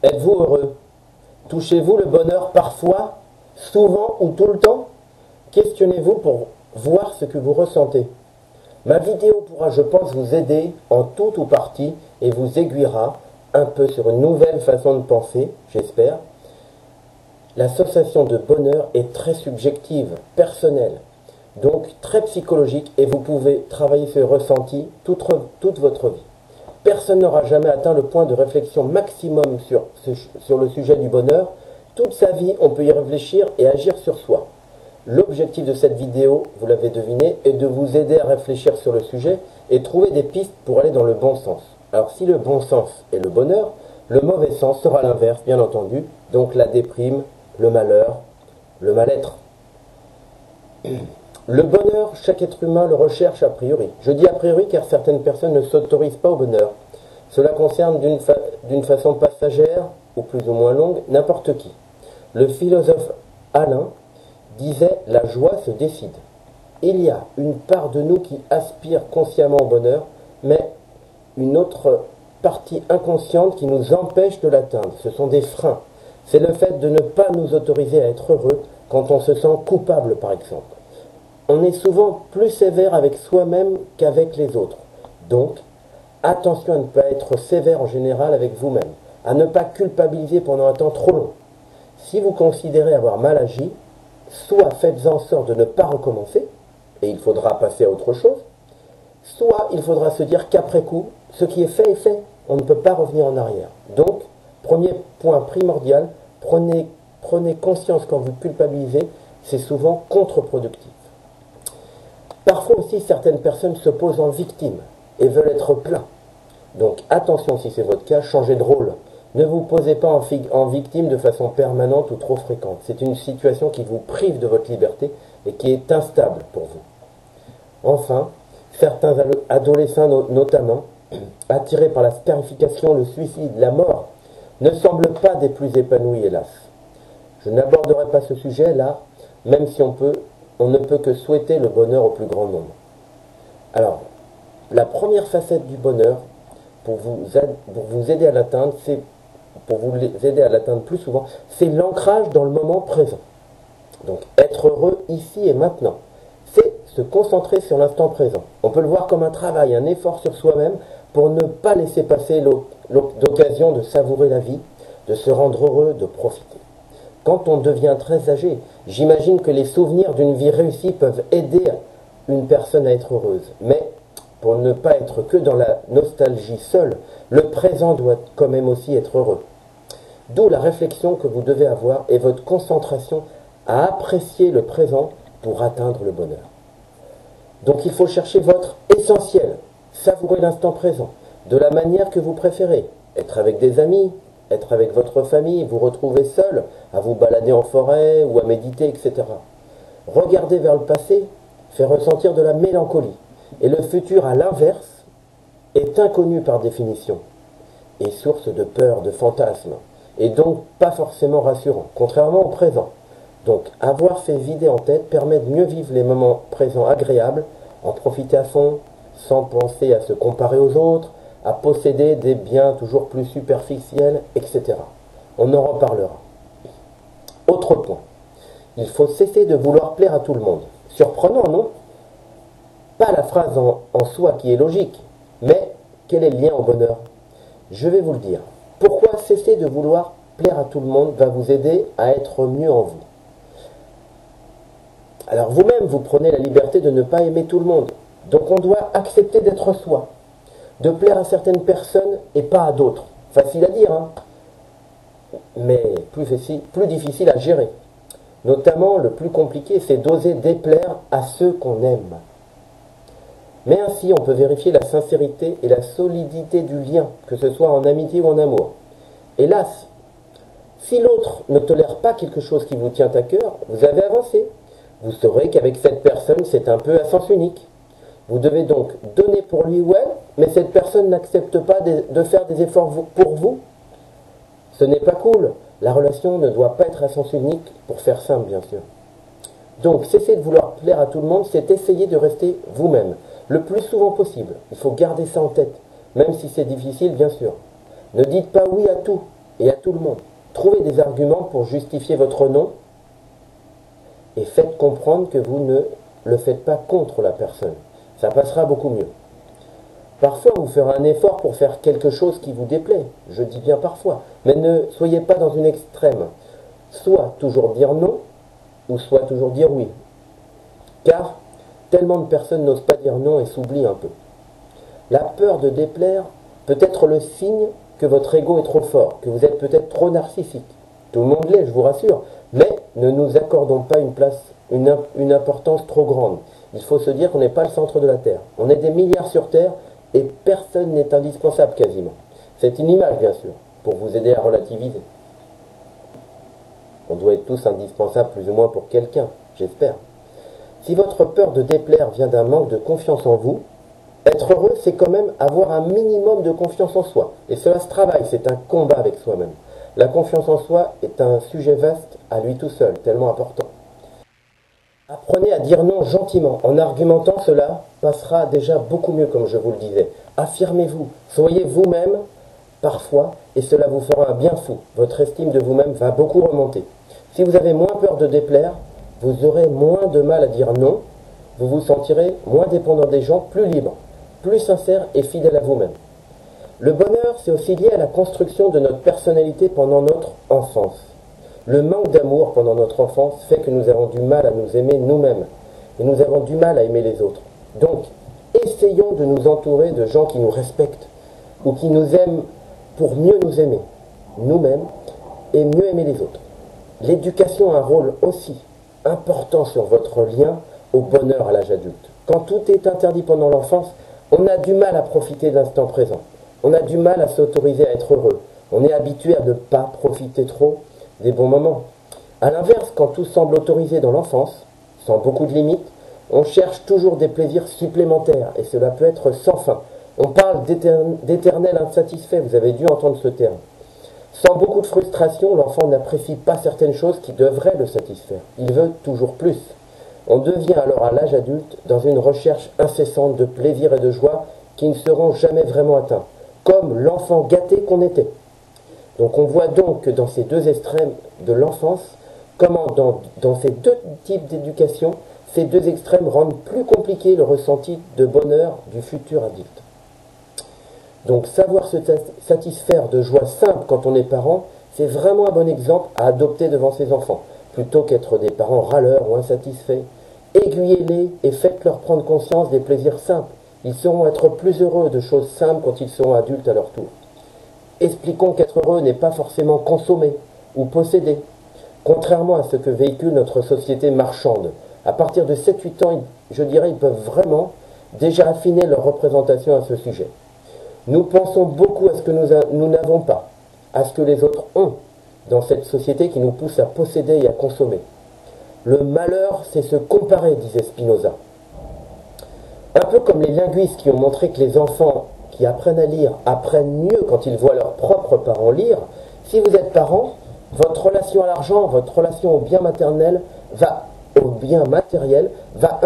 Êtes-vous heureux? Touchez-vous le bonheur parfois, souvent ou tout le temps? Questionnez-vous pour voir ce que vous ressentez. Ma vidéo pourra, je pense, vous aider en tout ou partie et vous aiguillera un peu sur une nouvelle façon de penser, j'espère. L'association de bonheur est très subjective, personnelle, donc très psychologique et vous pouvez travailler ce ressenti toute votre vie. Personne n'aura jamais atteint le point de réflexion maximum sur le sujet du bonheur. Toute sa vie, on peut y réfléchir et agir sur soi. L'objectif de cette vidéo, vous l'avez deviné, est de vous aider à réfléchir sur le sujet et trouver des pistes pour aller dans le bon sens. Alors si le bon sens est le bonheur, le mauvais sens sera l'inverse, bien entendu, donc la déprime, le malheur, le mal-être. Le bonheur, chaque être humain le recherche a priori. Je dis a priori car certaines personnes ne s'autorisent pas au bonheur. Cela concerne d'une façon passagère, ou plus ou moins longue, n'importe qui. Le philosophe Alain disait « La joie se décide ». Il y a une part de nous qui aspire consciemment au bonheur, mais une autre partie inconsciente qui nous empêche de l'atteindre. Ce sont des freins. C'est le fait de ne pas nous autoriser à être heureux quand on se sent coupable, par exemple. On est souvent plus sévère avec soi-même qu'avec les autres. Donc, attention à ne pas être sévère en général avec vous-même, à ne pas culpabiliser pendant un temps trop long. Si vous considérez avoir mal agi, soit faites en sorte de ne pas recommencer, et il faudra passer à autre chose, soit il faudra se dire qu'après coup, ce qui est fait est fait. On ne peut pas revenir en arrière. Donc, premier point primordial, prenez conscience quand vous culpabilisez, c'est souvent contre-productif. Parfois aussi, certaines personnes se posent en victime et veulent être pleins. Donc attention si c'est votre cas, changez de rôle. Ne vous posez pas en victime de façon permanente ou trop fréquente. C'est une situation qui vous prive de votre liberté et qui est instable pour vous. Enfin, certains adolescents notamment, attirés par la scarification, le suicide, la mort, ne semblent pas des plus épanouis, hélas. Je n'aborderai pas ce sujet là, même si on ne peut que souhaiter le bonheur au plus grand nombre. Alors, la première facette du bonheur, pour vous aider à l'atteindre, pour vous aider à l'atteindre plus souvent, c'est l'ancrage dans le moment présent. Donc, être heureux ici et maintenant, c'est se concentrer sur l'instant présent. On peut le voir comme un travail, un effort sur soi-même pour ne pas laisser passer l'occasion de savourer la vie, de se rendre heureux, de profiter. Quand on devient très âgé, j'imagine que les souvenirs d'une vie réussie peuvent aider une personne à être heureuse. Mais pour ne pas être que dans la nostalgie seule, le présent doit quand même aussi être heureux. D'où la réflexion que vous devez avoir et votre concentration à apprécier le présent pour atteindre le bonheur. Donc il faut chercher votre essentiel, savourer l'instant présent, de la manière que vous préférez, être avec des amis, être avec votre famille, vous retrouver seul, à vous balader en forêt ou à méditer, etc. Regarder vers le passé fait ressentir de la mélancolie. Et le futur, à l'inverse, est inconnu par définition, et source de peur, de fantasmes, et donc pas forcément rassurant, contrairement au présent. Donc avoir ces idées en tête permet de mieux vivre les moments présents agréables, en profiter à fond, sans penser à se comparer aux autres, à posséder des biens toujours plus superficiels, etc. On en reparlera. Autre point, il faut cesser de vouloir plaire à tout le monde. Surprenant, non? Pas la phrase en soi qui est logique, mais quel est le lien au bonheur? Je vais vous le dire. Pourquoi cesser de vouloir plaire à tout le monde va vous aider à être mieux en vous? Alors vous-même, vous prenez la liberté de ne pas aimer tout le monde. Donc on doit accepter d'être soi, de plaire à certaines personnes et pas à d'autres. Facile à dire, hein, mais plus difficile à gérer. Notamment, le plus compliqué, c'est d'oser déplaire à ceux qu'on aime. Mais ainsi, on peut vérifier la sincérité et la solidité du lien, que ce soit en amitié ou en amour. Hélas, si l'autre ne tolère pas quelque chose qui vous tient à cœur, vous avez avancé. Vous saurez qu'avec cette personne, c'est un peu à sens unique. Vous devez donc donner pour lui ou elle, mais cette personne n'accepte pas de faire des efforts pour vous. Ce n'est pas cool. La relation ne doit pas être à sens unique, pour faire simple, bien sûr. Donc, cesser de vouloir plaire à tout le monde, c'est essayer de rester vous-même, le plus souvent possible. Il faut garder ça en tête, même si c'est difficile, bien sûr. Ne dites pas oui à tout. et à tout le monde. Trouvez des arguments pour justifier votre non et faites comprendre que vous ne le faites pas contre la personne. Ça passera beaucoup mieux. Parfois, vous ferez un effort pour faire quelque chose qui vous déplaît. Je dis bien parfois. Mais ne soyez pas dans une extrême. Soit toujours dire non, ou soit toujours dire oui. Car tellement de personnes n'osent pas dire non et s'oublient un peu. La peur de déplaire peut être le signe que votre ego est trop fort, que vous êtes peut-être trop narcissique. Tout le monde l'est, je vous rassure. Mais ne nous accordons pas une importance trop grande. Il faut se dire qu'on n'est pas le centre de la Terre. On est des milliards sur Terre et personne n'est indispensable quasiment. C'est une image, bien sûr, pour vous aider à relativiser. On doit être tous indispensables plus ou moins pour quelqu'un, j'espère. Si votre peur de déplaire vient d'un manque de confiance en vous, être heureux, c'est quand même avoir un minimum de confiance en soi. Et cela se travaille, c'est un combat avec soi-même. La confiance en soi est un sujet vaste à lui tout seul, tellement important. Apprenez à dire non gentiment. En argumentant, cela passera déjà beaucoup mieux, comme je vous le disais. Affirmez-vous, soyez vous-même parfois, et cela vous fera un bien fou. Votre estime de vous-même va beaucoup remonter. Si vous avez moins peur de déplaire, vous aurez moins de mal à dire non, vous vous sentirez moins dépendant des gens, plus libre, plus sincère et fidèle à vous-même. Le bonheur, c'est aussi lié à la construction de notre personnalité pendant notre enfance. Le manque d'amour pendant notre enfance fait que nous avons du mal à nous aimer nous-mêmes et nous avons du mal à aimer les autres. Donc, essayons de nous entourer de gens qui nous respectent ou qui nous aiment pour mieux nous aimer nous-mêmes et mieux aimer les autres. L'éducation a un rôle aussi important sur votre lien au bonheur à l'âge adulte. Quand tout est interdit pendant l'enfance, on a du mal à profiter de l'instant présent. On a du mal à s'autoriser à être heureux. On est habitué à ne pas profiter trop des bons moments. A l'inverse, quand tout semble autorisé dans l'enfance, sans beaucoup de limites, on cherche toujours des plaisirs supplémentaires et cela peut être sans fin. On parle d'éternel insatisfait, vous avez dû entendre ce terme. Sans beaucoup de frustration, l'enfant n'apprécie pas certaines choses qui devraient le satisfaire. Il veut toujours plus. On devient alors à l'âge adulte dans une recherche incessante de plaisir et de joie qui ne seront jamais vraiment atteints, comme l'enfant gâté qu'on était. Donc on voit donc que dans ces deux extrêmes de l'enfance, comment dans ces deux types d'éducation, ces deux extrêmes rendent plus compliqué le ressenti de bonheur du futur adulte. Donc savoir se satisfaire de joie simple quand on est parent, c'est vraiment un bon exemple à adopter devant ses enfants, plutôt qu'être des parents râleurs ou insatisfaits. Aiguillez-les et faites-leur prendre conscience des plaisirs simples. Ils sauront être plus heureux de choses simples quand ils seront adultes à leur tour. Expliquons qu'être heureux n'est pas forcément consommer ou posséder, contrairement à ce que véhicule notre société marchande. À partir de 7-8 ans, je dirais, ils peuvent vraiment déjà affiner leur représentation à ce sujet. Nous pensons beaucoup à ce que nous n'avons pas, à ce que les autres ont, dans cette société qui nous pousse à posséder et à consommer. Le malheur, c'est se comparer, disait Spinoza. Un peu comme les linguistes qui ont montré que les enfants qui apprennent à lire apprennent mieux quand ils voient leurs propres parents lire, si vous êtes parent, votre relation à l'argent, votre relation au bien matériel va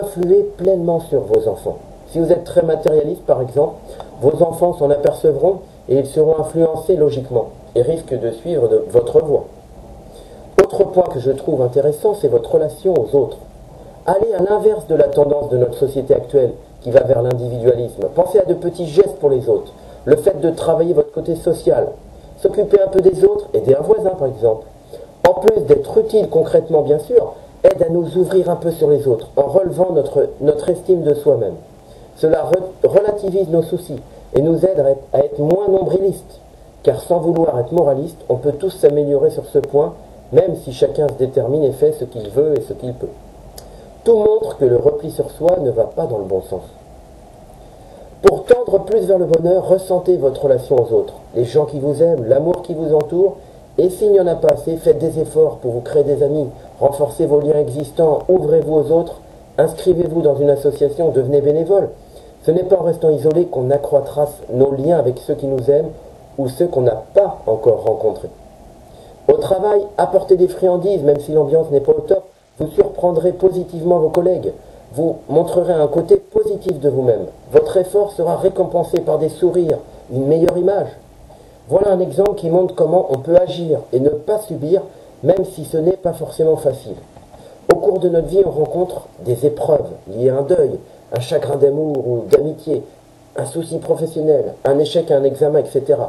influer pleinement sur vos enfants. Si vous êtes très matérialiste, par exemple, vos enfants s'en apercevront et ils seront influencés logiquement et risquent de suivre votre voie. Autre point que je trouve intéressant, c'est votre relation aux autres. Allez à l'inverse de la tendance de notre société actuelle qui va vers l'individualisme. Pensez à de petits gestes pour les autres. Le fait de travailler votre côté social, s'occuper un peu des autres, aider un voisin par exemple. En plus d'être utile concrètement bien sûr, aide à nous ouvrir un peu sur les autres en relevant notre estime de soi-même. Cela relativise nos soucis et nous aide à être moins nombrilistes. Car sans vouloir être moraliste, on peut tous s'améliorer sur ce point, même si chacun se détermine et fait ce qu'il veut et ce qu'il peut. Tout montre que le repli sur soi ne va pas dans le bon sens. Pour tendre plus vers le bonheur, ressentez votre relation aux autres, les gens qui vous aiment, l'amour qui vous entoure, et s'il n'y en a pas assez, faites des efforts pour vous créer des amis, renforcez vos liens existants, ouvrez-vous aux autres, inscrivez-vous dans une association, devenez bénévole. Ce n'est pas en restant isolé qu'on accroîtra nos liens avec ceux qui nous aiment ou ceux qu'on n'a pas encore rencontrés. Au travail, apportez des friandises, même si l'ambiance n'est pas au top, vous surprendrez positivement vos collègues. Vous montrerez un côté positif de vous-même. Votre effort sera récompensé par des sourires, une meilleure image. Voilà un exemple qui montre comment on peut agir et ne pas subir, même si ce n'est pas forcément facile. Au cours de notre vie, on rencontre des épreuves liées à un deuil, un chagrin d'amour ou d'amitié, un souci professionnel, un échec à un examen, etc.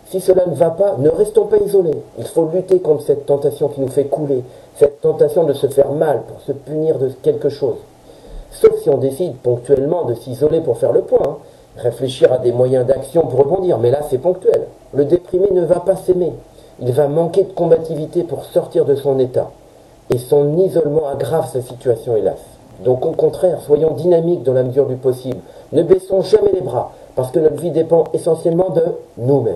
Si cela ne va pas, ne restons pas isolés. Il faut lutter contre cette tentation qui nous fait couler, cette tentation de se faire mal pour se punir de quelque chose. Sauf si on décide ponctuellement de s'isoler pour faire le point, hein. Réfléchir à des moyens d'action pour rebondir, mais là c'est ponctuel. Le déprimé ne va pas s'aimer. Il va manquer de combativité pour sortir de son état. Et son isolement aggrave sa situation, hélas. Donc au contraire, soyons dynamiques dans la mesure du possible. Ne baissons jamais les bras, parce que notre vie dépend essentiellement de nous-mêmes.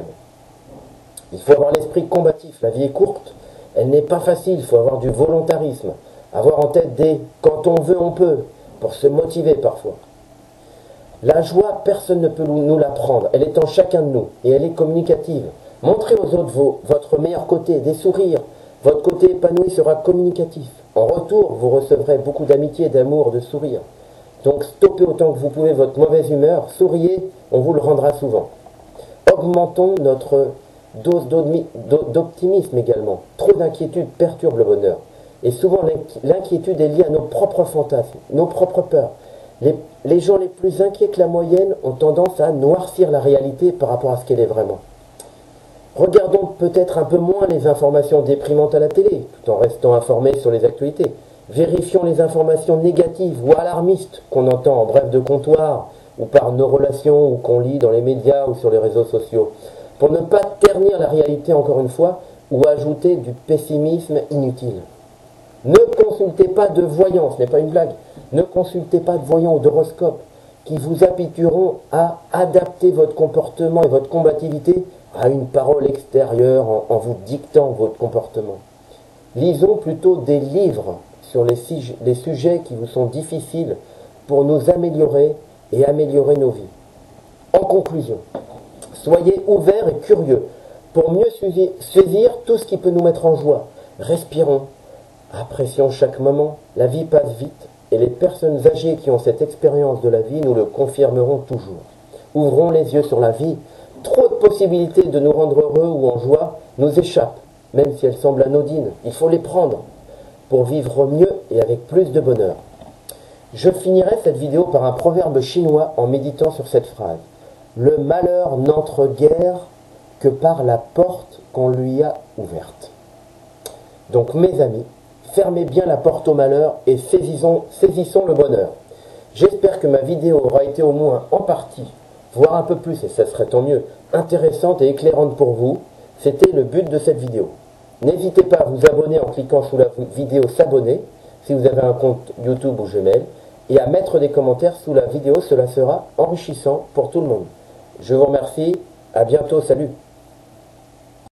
Il faut avoir l'esprit combatif. La vie est courte, elle n'est pas facile, il faut avoir du volontarisme. Avoir en tête des « quand on veut, on peut », pour se motiver parfois. La joie, personne ne peut nous la prendre. Elle est en chacun de nous et elle est communicative. Montrez aux autres votre meilleur côté, des sourires. Votre côté épanoui sera communicatif. En retour, vous recevrez beaucoup d'amitié, d'amour, de sourires. Donc stoppez autant que vous pouvez votre mauvaise humeur, souriez, on vous le rendra souvent. Augmentons notre dose d'optimisme également. Trop d'inquiétude perturbe le bonheur. Et souvent l'inquiétude est liée à nos propres fantasmes, nos propres peurs. Les gens les plus inquiets que la moyenne ont tendance à noircir la réalité par rapport à ce qu'elle est vraiment. Regardons peut-être un peu moins les informations déprimantes à la télé, tout en restant informés sur les actualités. Vérifions les informations négatives ou alarmistes qu'on entend en bref de comptoir, ou par nos relations, ou qu'on lit dans les médias ou sur les réseaux sociaux, pour ne pas ternir la réalité encore une fois, ou ajouter du pessimisme inutile. Ne consultez pas de voyants, ce n'est pas une blague. Ne consultez pas de voyants ou d'horoscopes qui vous habitueront à adapter votre comportement et votre combativité à une parole extérieure en vous dictant votre comportement. Lisons plutôt des livres sur les sujets qui vous sont difficiles pour nous améliorer et améliorer nos vies. En conclusion, soyez ouverts et curieux pour mieux saisir tout ce qui peut nous mettre en joie. Respirons, apprécions chaque moment, la vie passe vite. Et les personnes âgées qui ont cette expérience de la vie nous le confirmeront toujours. Ouvrons les yeux sur la vie. Trop de possibilités de nous rendre heureux ou en joie nous échappent, même si elles semblent anodines. Il faut les prendre pour vivre mieux et avec plus de bonheur. Je finirai cette vidéo par un proverbe chinois en méditant sur cette phrase. Le malheur n'entre guère que par la porte qu'on lui a ouverte. Donc mes amis, fermez bien la porte au malheur et saisissons le bonheur. J'espère que ma vidéo aura été au moins en partie, voire un peu plus, et ça serait tant mieux, intéressante et éclairante pour vous. C'était le but de cette vidéo. N'hésitez pas à vous abonner en cliquant sous la vidéo s'abonner, si vous avez un compte YouTube ou Gmail, et à mettre des commentaires sous la vidéo, cela sera enrichissant pour tout le monde. Je vous remercie, à bientôt, salut.